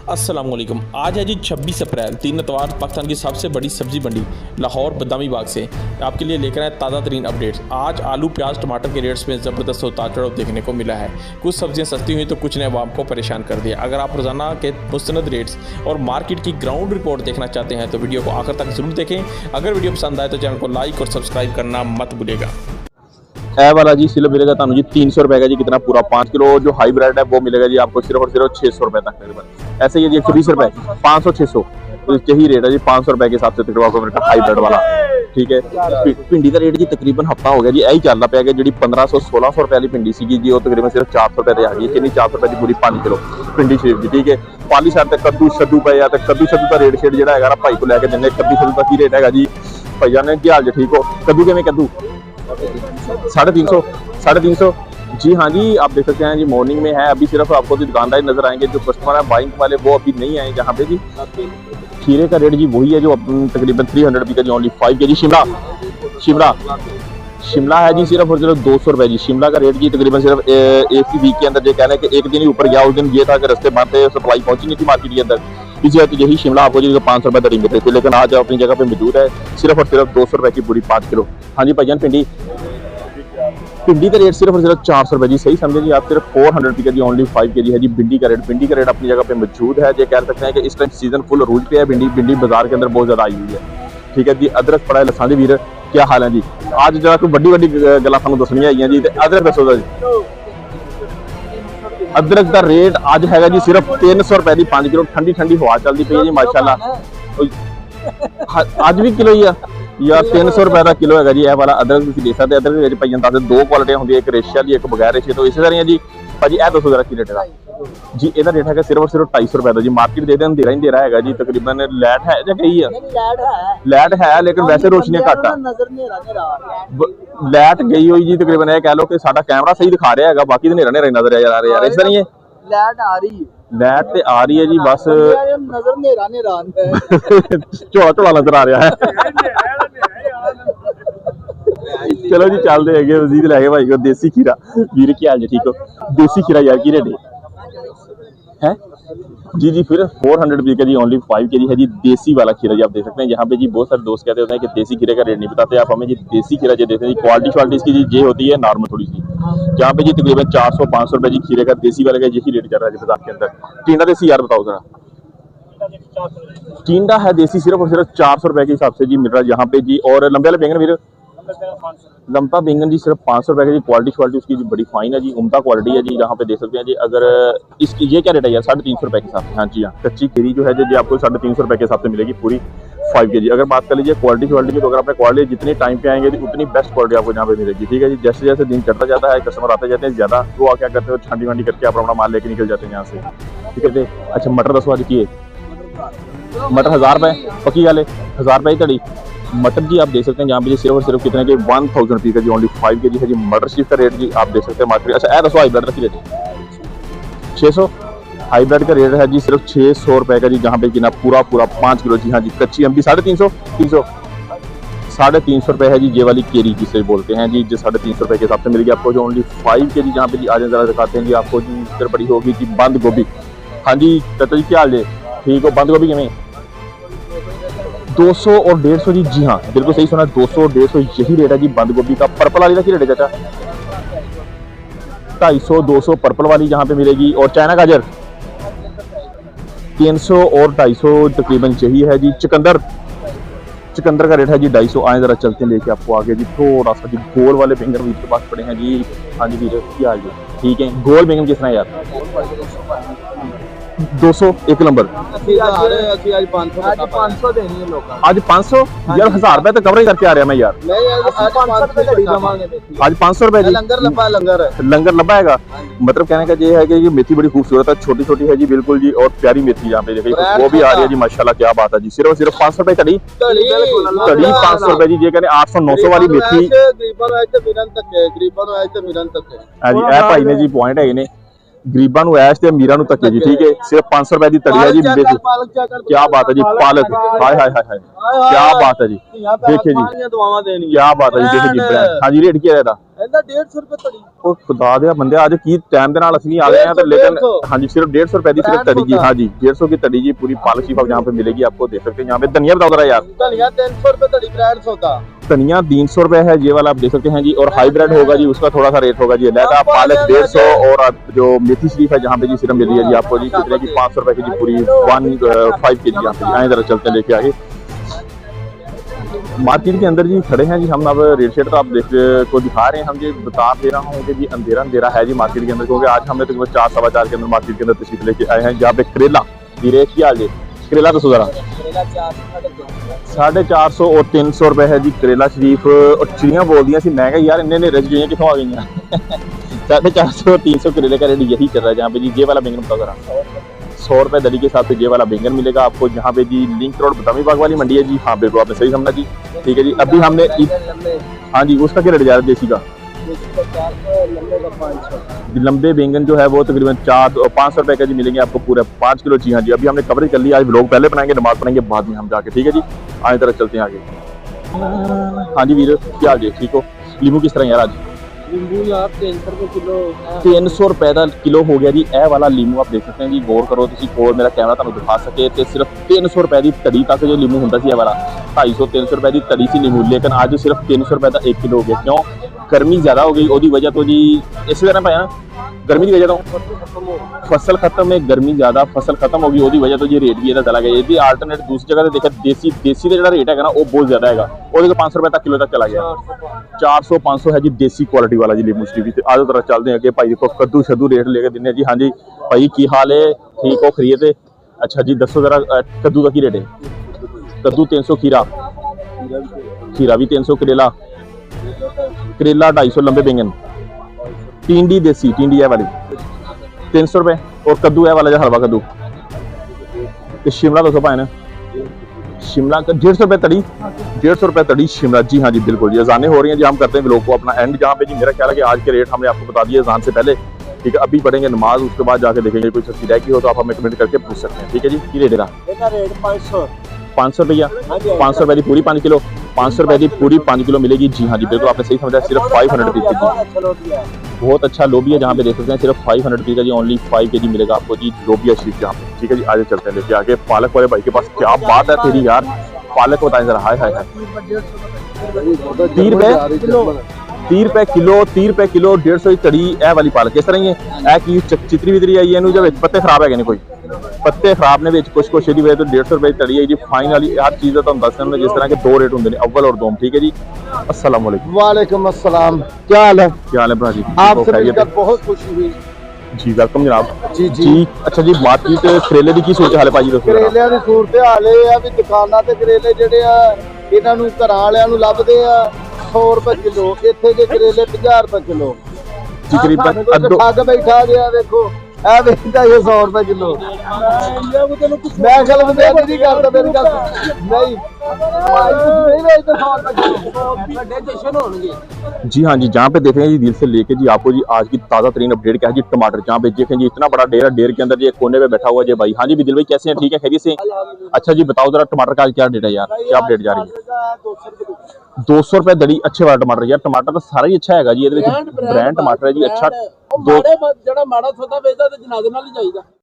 अस्सलामुअलैकुम। आज है जी 26 अप्रैल, 3 इतवार। पाकिस्तान की सबसे बड़ी सब्जी मंडी लाहौर बदामी बाग से आपके लिए लेकर आए ताज़ा तरीन अपडेट्स। आज आलू, प्याज, टमाटर के रेट्स में ज़बरदस्त उतार चढ़ाव देखने को मिला है। कुछ सब्जियां सस्ती हुई तो कुछ ने अवाम को परेशान कर दिया। अगर आप रोज़ाना के मुस्तनद रेट्स और मार्केट की ग्राउंड रिपोर्ट देखना चाहते हैं तो वीडियो को आखिर तक ज़रूर देखें। अगर वीडियो पसंद आए तो चैनल को लाइक और सब्सक्राइब करना मत भूलिएगा। ए वाला जी सिर्फ मिलेगा तुम जी 300 रुपए का जी, कितना पूरा 5 किलो। जो हाईब्रिड है वो मिलेगा जी आपको सिर्फ और सिर्फ 600 रुपए तक तकरीबन। ऐसे ही जी 120 रुपए, 500, 600, तो यही रेट है जी 500 रुपए के हिसाब से तकरीबन आपको मिलेगा हाईब्रिड वाला। ठीक है, भिंडी का रेट जी तकरीबन हफ्ता हो गया जी यही चलता पाया जी 1500-1600 रुपए वाली भिंडी सी जी, वो तकरीबन सिर्फ 400 रुपए आ गई। कितनी 400 रुपए की पूरी 5 किलो भिंडी शेर जी। ठीक है, पाली साइड तक कद्दू पे या कद्दू का रेट शेड जो है भाई को लैके देंगे। कद्दू का की रेट है जी भैया ने, क्या हाल जी? ठीक हो? कद्दू के में कद्दू 350 जी। हाँ जी, आप देख सकते हैं जी मॉर्निंग में है। अभी सिर्फ आपको जो दुकानदार नजर आएंगे, जो कस्टमर है बाइंग वाले वो अभी नहीं आए जहाँ पे जी। खीरे का रेट जी वही है जो तकरीबन 300 रुपये का जी, ओनली 5 के जी। शिमला है जी सिर्फ और सिर्फ 200 रुपए जी। शिमला का रेट जी तकरीबन सिर्फ एक ही वीक के अंदर जो कहना है कि एक दिन ही ऊपर गया। उस दिन ये था कि रस्ते बंद थे, सप्लाई पहुंची नहीं थी मार्केट के अंदर। इसी वजह यही शिमला आपको जी 500 रुपए दरी मिलते थे, लेकिन आज अपनी जगह पे मौजूद है सिर्फ और सिर्फ 200 रुपए की पूरी 5 किलो। हाँ जी भाईजान, भिंडी का रेट सिर्फ और सिर्फ 400 रुपए जी। सही समझे जी आप, सिर्फ 400 रुपये का जी, ओनली 5 के जी है जी भिंडी का रेट अपनी जगह पे मौजूद है। ये कह सकते हैं कि इस टाइम सीजन फुल रूज पे है। भिंडी बाजार के अंदर बहुत ज्यादा आई हुई है। ठीक है जी, अदरक पड़ा है लसानी वीर, क्या हाल है जी? आज जरा कोई बड़ी गल्लां सानूं दसणियां आईयां जी। अदरक दसो जी। अदरक का रेट आज है जी सिर्फ 300 रुपए की 5 किलो। ठंडी हवा चलती पई है जी माशाल्लाह। आज भी किलो ही है यार, 300 रुपए का किलो है जी। यह वाला अदरक तुसीं देख सकते। अदरक के भाई दस दो क्वालिटियां होंगी, एक रेशिया की एक बगैर रेशिया। तो इस तरह जी भाजी ए दसो जरा की रेट है जी? ਇਹਦਾ रेट है सिर्फ और सिर्फ 250 रुपए का जी। मार्केट दे दें दे रहा है जी तकरीबन। लैट है या गई है? लैट है लेकिन वैसे रोशनी घट है। लैट गई हुई जी तकरीबन। यह कह लो कि साडा कैमरा सही दिखा रहा है, बाकी तो नेरा नजर आ रहा है। इस तरह ही लैट आ रही है, लैट ते आ रही है जी, बस नजर नेरा झोला नजर आ रहा है। चलो जी चलते है वजीर लैके भाई को देसी खीरा। वीर की हाल जी? ठीक हो? देसी खीरा यार की रेट है जी फिर 400 रुपये का जी, ओनली 5 के जी है जी देसी वाला खीरा जी। आप देख सकते हैं यहाँ पे जी बहुत सारे दोस्त कहते होते हैं कि देसी खीरे का रेट नहीं बताते। आप हमें जी देसी खीरा जो देते हैं जी, क्वालिटी इसकी जी ये होती है नॉर्मल थोड़ी सी। जहाँ पे जी तकरीबन 400-500 रुपए जी खीरे का देसी वाले का यही रेट चल रहा है बाजार के अंदर। टींडा देसी यार बताओ जरा। टींडा है देसी सिर्फ और सिर्फ 400 रुपए के हिसाब से जी मिल रहा है यहाँ पे जी। और लंबे वाले बैंगन फिर लंबा बैंगन जी सिर्फ 500 रुपए की जी। क्वालिटी उसकी जी बड़ी फाइन है जी, उम्दा क्वालिटी है जी। यहाँ पे देख सकते हैं जी। अगर इसकी ये क्या रेट है यार? 350 रुपए के हिसाब से। हाँ जी हाँ, कच्ची खीरी जो है जी आपको 350 रुपए के हिसाब से मिलेगी पूरी 5 के जी। अगर बात कर लीजिए क्वालिटी की, तो अगर अपने क्वालिटी जितनी टाइम पे आएंगे उतनी बेस्ट क्वालिटी आपको यहाँ पे मिलेगी। ठीक है जी, जैसे जैसे दिन चढ़ता जाता है कस्टमर आते जाते हैं ज्यादा, वो क्या करते हो छांडी वांडी करके अपना माल लेके निकल जाते हैं यहाँ से। ठीक है जी। अच्छा मटर दसो आज की है? मटर 1000 रुपए पक्की गल है, 1000 रुपए ही तड़ी मटर जी। आप देख सकते हैं यहाँ पे सिर्फ और सिर्फ कितने के 1000 रुपये का जी, ओनली 5 के जी है जी मटर शीफ का रेट जी। आप देख सकते हैं मार्केट। अच्छा दसो हाईब्रिड का रेट 600। हाईब्रिड का रेट है जी सिर्फ 600 रुपए का जी, जहाँ पे कितना पूरा 5 किलो जी। हाँ जी, कच्ची अम्बी 350 रुपए है जी। ये वाली केरी जिसे बोलते हैं जी, जो 350 रुपए के हिसाब से मिलेगी आपको जो ओनली 5 के जी। जहाँ पे जी आज जरा दिखाते हैं जी आपको जी। इधर बड़ी होगी जी बंद गोभी। हाँ जी चाचा जी क्या हाल है? ठीक हो? बंद गोभी किमें 200 और 150 जी। जी हाँ बिल्कुल सही सुना, 200 और 150 यही रेट है जी बंद गोभी का। पर्पल वाली का क्या रेट है चाचा? 250-200 पर्पल वाली जहाँ पे मिलेगी। और चाइना गाजर 300 और 250 तकरीबन यही है जी। चुकंदर का रेट है जी 250। आए जरा चलते हैं लेके आपको आगे जी। थोड़ा सा जी गोल वाले बैंगन वीर के पास पड़े हैं जी। हाँ जी वीर क्या हाल जी? ठीक है, गोल बैंगन कितना है यार? 200 एक नंबर। आज 500 देनी है लोग। आज 500 यार? 1000 रुपए तो कवर करके आ रहा मैं यार। आज 500 रुपए जी। लंगर लंबा है। मतलब कहने का ये है कि ये मेथी बड़ी खूबसूरत है, छोटी छोटी है जी बिल्कुल जी। और प्यारी मेथी यहाँ पे देखिए वो भी आ रही है जी माशाल्लाह, क्या बात है जी। सिर्फ 500 रुपए कड़ी 500 रुपए जी। ये कहने 800-900 वाली मेथी। हाँ जी भाई ने जी पॉइंट है इन्हें ਗਰੀਬਾਂ ਨੂੰ ਐਸ਼ ਤੇ ਅਮੀਰਾਂ ਨੂੰ ਧੱਕੇ ਜੀ, ਠੀਕ ਹੈ। ਸਿਰਫ 500 ਰੁਪਏ ਦੀ ਤੜੀ ਹੈ ਜੀ। ਕੀ ਬਾਤ ਹੈ ਜੀ, ਪਾਲਕ, ਹਾਏ ਹਾਏ ਹਾਏ ਹਾਏ, ਕੀ ਬਾਤ ਹੈ ਜੀ, ਦੇਖिए जी, ਦੁਆਵਾਂ ਦੇਣੀ ਕੀ ਬਾਤ ਹੈ ਜੀ, ਦੇਖिए जी ब्रांड। हाँ जी, रेट क्या है ਇਹਦਾ? ਇਹਦਾ 150 ਰੁਪਏ ਤੜੀ। ਉਹ ਖੁਦਾ ਦੇ ਬੰਦੇ, ਅੱਜ ਕੀ ਟਾਈਮ ਦੇ ਨਾਲ ਅਸੀਂ ਆ गए हैं तो लेकिन हाँ जी सिर्फ 150 रुपए की सिर्फ तड़ी जी। हाँ जी 150 की तड़ी जी, पूरी पालक शिफा यहाँ पे मिलेगी आपको, देख सकते हैं। यहाँ पे धनिया बताओ जरा यार। धनिया 300 रुपए तड़ी, ब्रांड सौदा। धनिया 300 रुपए है, ये वाला आप देख सकते हैं जी। और हाइब्रिड होगा जी, उसका थोड़ा सा रेट होगा जी अलग। पालक 150, और जो मेथी शरीफ है जहाँ पे जी सिर्फ मिल रही है जी आपको जी कितने की 500 रुपए की जी, पूरी 1.5 kg यहाँ पे। आए जरा चलते हैं लेके आगे मार्केट के अंदर जी खड़े हैं जी हम। अब रेट शेट तो आप देख को दिखा रहे हैं हम जी, बता दे रहा हूँ कि जी अंधेरा अंधेरा है जी मार्केट के अंदर, क्योंकि आज हमने तकरीबन 4 सवा 4 के अंदर मार्केट के अंदर तशरीफ लेके आए हैं। जहाँ पे करेला की रेट क्या है? करेला तो सुधरा 450 और 300 रुपए है जी करेला शरीफ। और चिड़ियाँ बोल दी मैं क्या यार इन्ने रज गई कितों आ गई 450 और 300 करेले का रेट यही चल रहा है। जहाँ पे जी ये वाला बैंगन बताओ जरा। 100 रुपए दली के साथ ये वाला बैंगन मिलेगा आपको। यहाँ पे जी लिंक रोड बदामी बाग वाली मंडी है जी। हाँ बिल्कुल आपने सही समझा जी, ठीक है जी। अभी हमने हाँ जी उसका क्या रेट जा रहा है देसी का? लंबे बैंगन जो है वो तकरीबन 500 रुपए का जी मिलेंगे आपको पूरे 5 किलो। जी हाँ जी, अभी हमने कवरेज कर लिया। आज व्लॉग पहले बनाएंगे, नमाज पढ़ेंगे बाद में हम जाके, ठीक है जी। आगे तरफ चलते हैं आगे। हाँ जी वीर क्या हाल जी, ठीक हो? लीमू किस तरह यार आज? नींबू यार 300 रुपए किलो। 300 रुपए का किलो हो गया जी। ए वाला लीमू आप देख सकते हैं जी, गौर करो तुसी, कोल मेरा कैमरा ਤੁਹਾਨੂੰ ਦਿਖਾ ਸਕੇ ਤੇ ਸਿਰਫ 300 रुपए ਦੀ ਤੜੀ ਤੱਕ ਜੋ ਲੀਮੂ ਹੁੰਦਾ ਸੀ ਇਹ ਵਾਲਾ 250-300 रुपए ਦੀ ਤੜੀ ਸੀ ਲੀਮੂ, लेकिन आज सिर्फ 300 रुपए ਦਾ 1 किलो हो गया। क्यों? गर्मी ज्यादा हो गई ਉਹਦੀ वजह तो जी इसी तरह पाया गर्मी की वजह तो फसल खत्म है, गर्मी ज्यादा फसल खत्म होगी ਉਹਦੀ वजह तो जी रेट भी ਇਹਦਾ चला गया। ਇਹਦੀ आल्टरनेट दूसरी जगह ਤੇ देखा देसी ਦਾ ਜਿਹੜਾ ਰੇਟ ਹੈਗਾ ਨਾ ਉਹ ਬਹੁਤ ਜ਼ਿਆਦਾ ਹੈਗਾ, ਉਹਦੇ को 500 रुपए तक किलो तक चला गया। 400-500 है जी देसी क्वालिटी वाला जी लीमू शरीफ। आज तरह चलते हैं अगे भाई देखो कद्दू शद्दू रेट लेके दिने जी। हाँ जी भाई की हाल है, ठीक हो खरीदे? अच्छा जी दसो जरा कद्दू का की रेट है? कद्दू 300, खीरा भी 300, करेला 250, लंबे बैंगन, टिंडी देसी टिंडी है वाली 300 रुपए, और कद्दू है वाला जो हलवा कद्दू। शिमला 200 पाए ना, शिमला का 150 रुपए तड़ी, 150 रुपए तड़ी शिमला। जी हाँ जी बिल्कुल जी। अजानें हो रही हैं जी, हम करते हैं व्लॉग को अपना एंड जहाँ पे जी मेरा ख्याल है कि आज के रेट हमने आपको बता दिए अजान से पहले, ठीक है। अभी पढ़ेंगे नमाज, उसके बाद जाके देखेंगे कोई सस्ती रह गई हो तो आप हमें कमेंट करके पूछ सकते हैं, ठीक है जी। की रेट रेट 500 रुपया, 500 रुपए की पूरी 5 किलो, 500 रुपए की पूरी 5 किलो मिलेगी। जी हाँ जी बिल्कुल आपने सही समझा, सिर्फ 500 रुपीज़ की। बहुत अच्छा लोबिया जहाँ पे देख सकते हैं, सिर्फ 500 रुपीज़ का जी, ओनली 5 kg मिलेगा आपको जी लोबिया शरीफ यहाँ पे, ठीक है जी। आगे चलते हैं लेके आगे। पालक वाले भाई के पास क्या बात है तेरी यार, पालक को बताएं जरा। हाय हाय हाय 30 रुपए किलो, 30 रुपए किलो 150 की तड़ी ए वाली पालक। इस तरह ही है की चितरी वितरी आई है जब पत्ते खराब है नहीं, कोई पत्ते खराब ने कुछ ਇਹਦੀ वजह तो 150 रुपए की तड़ी है जी। फाइनली हर चीज़ का ਤੁਹਾਨੂੰ ਦੱਸ ਦਿੰਦਾ, जिस तरह के 2 रेट होंगे ने, अव्वल और दोम, ठीक है जी। अस्सलाम वालेकुम। वालेकुम अस्सलाम, क्या हाल है? क्या हाल है भरा जी? आपसे मिलकर बहुत खुशी हुई जी, वेलकम जनाब। जी जी अच्छा जी, मार्केट करेले ਦੀ ਕੀ ਸੂਰਤ ਹਾਲ ਹੈ ਭਾਜੀ ਦੱਸੋ? ਕਰੇਲਿਆਂ ਦੀ ਸੂਰਤ ਹਾਲ ਇਹ ਆ ਵੀ ਦੁਕਾਨਾਂ ਤੇ ਕਰੇਲੇ ਜਿਹੜੇ ਆ ਇਹਨਾਂ ਨੂੰ ਘਰਾਂ ਵਾਲਿਆਂ ਨੂੰ ਲੱਭਦੇ ਆ 100 ਰੁਪਏ ਕਿਲੋ, ਇੱਥੇ ਦੇ ਕਰੇਲੇ 50 ਰੁਪਏ ਕਿਲੋ। ਤਕਰੀਬਨ ਠੱਗ ਬੈਠਾ ਗਿਆ ਦੇਖੋ, ਇਹ ਵੇਚਦਾ ਇਹ 100 ਰੁਪਏ ਕਿਲੋ। ਮੈਂ ਗੱਲ ਬੰਦੇ ਨਹੀਂ ਕਰਦਾ, ਮੇਰੀ ਗੱਲ ਨਹੀਂ ਵੇਚਦਾ 100 ਰੁਪਏ ਕਿਲੋ, ਵੱਡੇ ਜਸ਼ਨ ਹੋਣਗੇ। जी हाँ जी, जहाँ पे देखेंगे जी दिल से लेके जी आपको जी आज की ताज़ा तरीन अपडेट क्या है जी। टमाटर जहाँ पे देखें जी इतना बड़ा ढेर है, ढेर के अंदर जी एक कोने पे बैठा हुआ जी भाई। हाँ जी दिल भाई कैसे हैं, ठीक है खैरियत से? अच्छा जी बताओ जरा टमाटर का क्या रेट है यार, क्या अपडेट जा रही है? 200 रुपए दड़ी अच्छे वाला टमाटर यार। टमाटर तो सारा ही अच्छा है जी, ब्रांड टमाटर है जी अच्छा। ਜਿਹੜਾ ਮਾੜਾ ਸੌਦਾ ਵੇਚਦਾ ਤੇ ਜਨਾਜ਼ੇ ਨਾਲ ਹੀ ਜਾਈਦਾ।